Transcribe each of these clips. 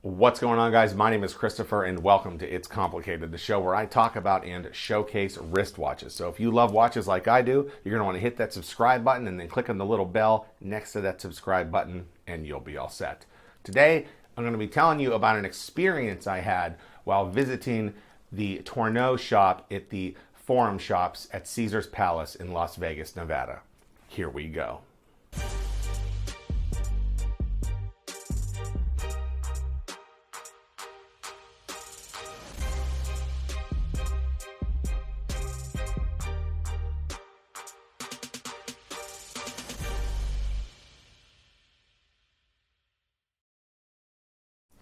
What's going on, guys? My name is Christopher and welcome to It's Complicated, the show where I talk about and showcase wristwatches. So if you love watches like I do, you're going to want to hit that subscribe button and then click on the little bell next to that subscribe button and you'll be all set. Today, I'm going to be telling you about an experience I had while visiting the Tourneau shop at the Forum Shops at Caesar's Palace in Las Vegas, Nevada. Here we go.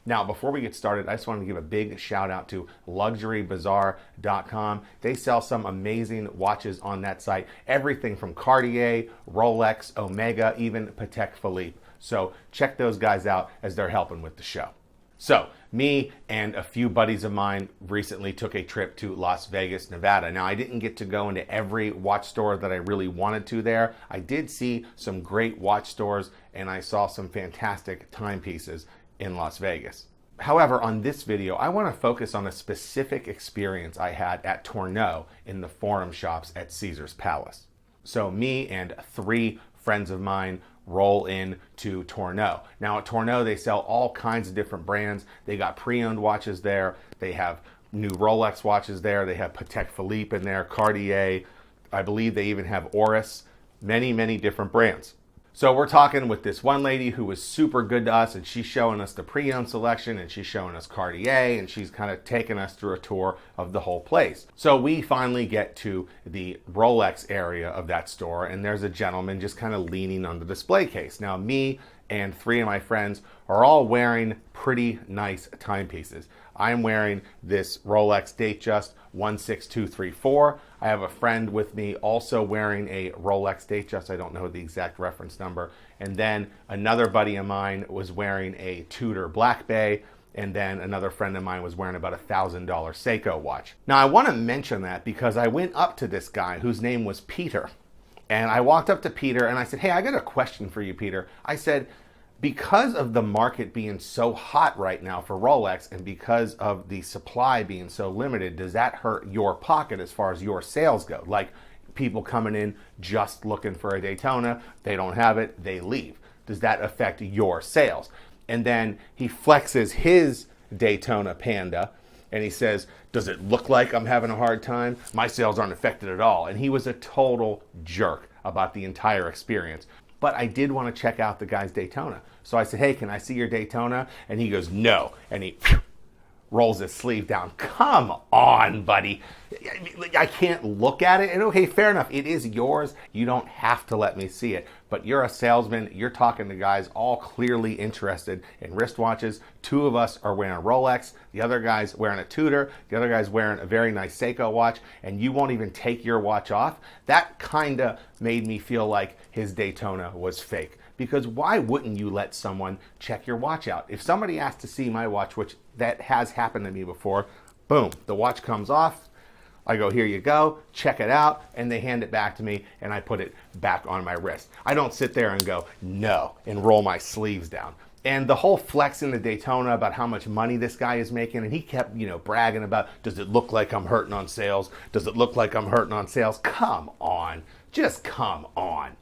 Now, before we get started, I just wanted to give a big shout out to luxurybazaar.com. They sell some amazing watches on that site. Everything from Cartier, Rolex, Omega, even Patek Philippe. So check those guys out as they're helping with the show. So me and a few buddies of mine recently took a trip to Las Vegas, Nevada. Now, I didn't get to go into every watch store that I really wanted to there. I did see some great watch stores and I saw some fantastic timepieces in Las Vegas. However, on this video, I want to focus on a specific experience I had at Tourneau in the Forum Shops at Caesar's Palace. So me and three friends of mine roll in to Tourneau. Now at Tourneau, they sell all kinds of different brands. They got pre-owned watches there. They have new Rolex watches there. They have Patek Philippe in there, Cartier. I believe they even have Oris, many different brands. So we're talking with this one lady who was super good to us, and she's showing us the pre-owned selection, and she's showing us Cartier, and she's kind of taking us through a tour of the whole place. So we finally get to the Rolex area of that store, and there's a gentleman just kind of leaning on the display case. Now, me and three of my friends are all wearing pretty nice timepieces. I'm wearing this Rolex Datejust 16234. I have a friend with me also wearing a Rolex Datejust. I don't know the exact reference number. And then another buddy of mine was wearing a Tudor Black Bay. And then another friend of mine was wearing about a $1,000 Seiko watch. Now, I want to mention that because I went up to this guy whose name was Peter. And I walked up to Peter and I said, "Hey, I got a question for you, Peter." I said, because of the market being so hot right now for Rolex and because of the supply being so limited, does that hurt your pocket as far as your sales go? Like people coming in just looking for a Daytona, they don't have it, they leave. Does that affect your sales? And then he flexes his Daytona Panda and he says, "Does it look like I'm having a hard time? My sales aren't affected at all." And he was a total jerk about the entire experience. But I did want to check out the guy's Daytona. So I said, "Hey, can I see your Daytona?" And he goes, "No." And he rolls his sleeve down. Come on, buddy. I can't look at it. And okay, fair enough. It is yours. You don't have to let me see it. But you're a salesman. You're talking to guys all clearly interested in wristwatches. Two of us are wearing a Rolex. The other guy's wearing a Tudor. The other guy's wearing a very nice Seiko watch. And you won't even take your watch off. That kind of made me feel like his Daytona was fake. Because why wouldn't you let someone check your watch out? If somebody asked to see my watch, which that has happened to me before, boom, the watch comes off. I go, "Here you go, check it out," and they hand it back to me and I put it back on my wrist. I don't sit there and go, "No," and roll my sleeves down. And the whole flex in the Daytona about how much money this guy is making, and he kept, bragging about, "Does it look like I'm hurting on sales? Does it look like I'm hurting on sales?" Come on, just come on.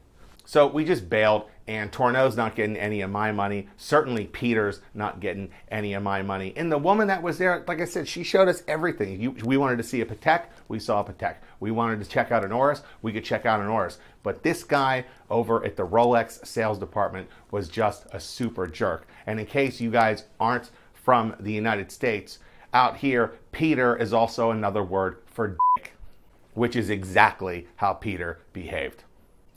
So we just bailed, and Tourneau's not getting any of my money. Certainly Peter's not getting any of my money. And the woman that was there, like I said, she showed us everything. We wanted to see a Patek, we saw a Patek. We wanted to check out an Oris, we could check out an Oris. But this guy over at the Rolex sales department was just a super jerk. And in case you guys aren't from the United States, out here, Peter is also another word for dick, which is exactly how Peter behaved.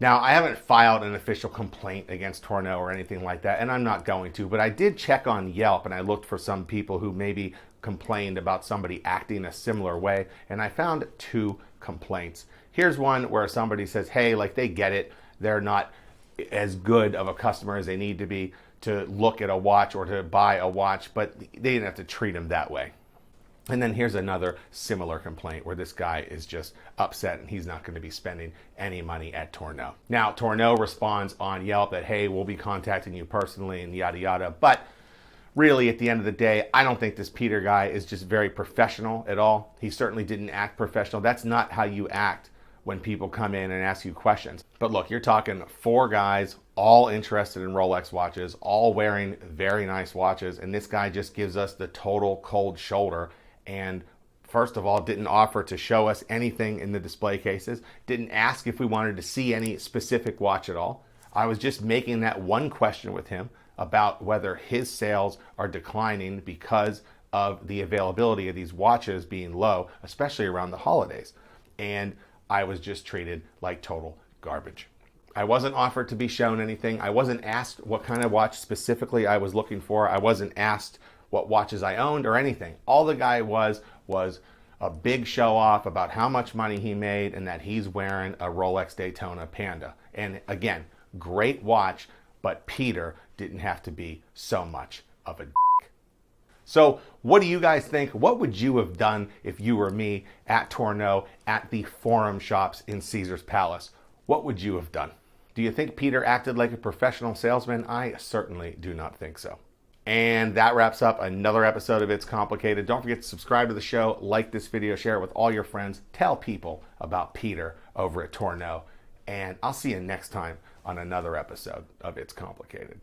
Now, I haven't filed an official complaint against Tourneau or anything like that, and I'm not going to, but I did check on Yelp and I looked for some people who maybe complained about somebody acting a similar way, and I found two complaints. Here's one where somebody says, "Hey, like they get it, they're not as good of a customer as they need to be to look at a watch or to buy a watch, but they didn't have to treat them that way." And then here's another similar complaint where this guy is just upset and he's not going to be spending any money at Tourneau. Now, Tourneau responds on Yelp that, "Hey, we'll be contacting you personally," and yada yada. But really, at the end of the day, I don't think this Peter guy is just very professional at all. He certainly didn't act professional. That's not how you act when people come in and ask you questions. But look, you're talking 4 guys, all interested in Rolex watches, all wearing very nice watches, and this guy just gives us the total cold shoulder, and first of all, didn't offer to show us anything in the display cases, didn't ask if we wanted to see any specific watch at all. I was just making that one question with him about whether his sales are declining because of the availability of these watches being low, especially around the holidays. And I was just treated like total garbage. I wasn't offered to be shown anything. I wasn't asked what kind of watch specifically I was looking for. I wasn't asked what watches I owned or anything. All the guy was a big show off about how much money he made and that he's wearing a Rolex Daytona Panda. And again, great watch, but Peter didn't have to be so much of a dick. So what do you guys think? What would you have done if you were me at Tourneau at the Forum Shops in Caesar's Palace? What would you have done? Do you think Peter acted like a professional salesman? I certainly do not think so. And that wraps up another episode of It's Complicated. Don't forget to subscribe to the show, like this video, share it with all your friends, tell people about Peter over at Tourneau, and I'll see you next time on another episode of It's Complicated.